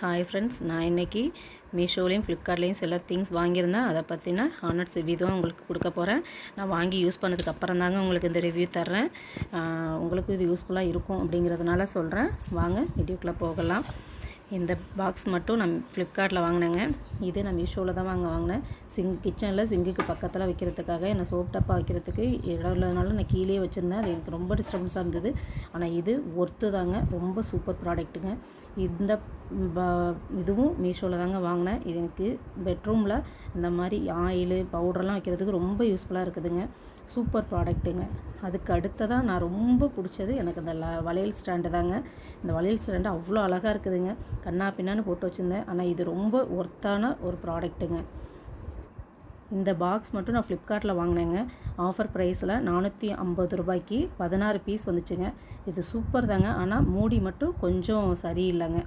Hi friends, நான் இன்றைக்கி மீஷோலையும் ஃப்ளிப்கார்ட்லேயும் சில திங்ஸ் வாங்கியிருந்தேன். அதை பற்றின ஹானர்ஸ் ரிவ்யூ தான் உங்களுக்கு கொடுக்க போகிறேன். நான் வாங்கி யூஸ் பண்ணதுக்கு அப்புறம் தாங்க உங்களுக்கு இந்த ரிவ்யூ தர்றேன். உங்களுக்கு இது யூஸ்ஃபுல்லாக இருக்கும் அப்படிங்கிறதுனால சொல்கிறேன். வாங்க வீடியோக்குள்ளே போகலாம். இந்த பாக்ஸ் மட்டும் நான் ஃப்ளிப்கார்ட்டில் வாங்கினேங்க. இது நான் மீஷோவில் தான் வாங்கினேன். கிச்சனில் சிங்குக்கு பக்கத்தில் வைக்கிறதுக்காக, என்ன சோப் டப்பா வைக்கிறதுக்கு இடம் இல்லாதனால நான் கீழே வச்சுருந்தேன். அது எனக்கு ரொம்ப டிஸ்டர்பன்ஸாக இருந்தது. ஆனால் இது ஒர்த்து தாங்க. ரொம்ப சூப்பர் ப்ராடக்ட்டுங்க. இந்த இதுவும் மீஷோவில் தாங்க வாங்கினேன். இது எனக்கு பெட்ரூமில் இந்த மாதிரி ஆயிலு பவுடர்லாம் வைக்கிறதுக்கு ரொம்ப யூஸ்ஃபுல்லாக இருக்குதுங்க. சூப்பர் ப்ராடக்ட்டுங்க. அதுக்கு அடுத்ததாக நான் ரொம்ப பிடிச்சது எனக்கு இந்த வளையல் ஸ்டாண்டு தாங்க. இந்த வளையல் ஸ்டாண்டு அவ்வளோ அழகாக இருக்குதுங்க. கண்ணா பின்னான்னு போட்டு வச்சுருந்தேன். ஆனால் இது ரொம்ப ஒர்த்தான ஒரு ப்ராடக்ட்டுங்க. இந்த பாக்ஸ் மட்டும் நான் ஃப்ளிப்கார்ட்டில் வாங்கினேங்க. ஆஃபர் ப்ரைஸில் 450 ரூபாய்க்கு 16 பீஸ் வந்துச்சுங்க. இது சூப்பர் தாங்க. ஆனால் மூடி மட்டும் கொஞ்சம் சரியில்லைங்க.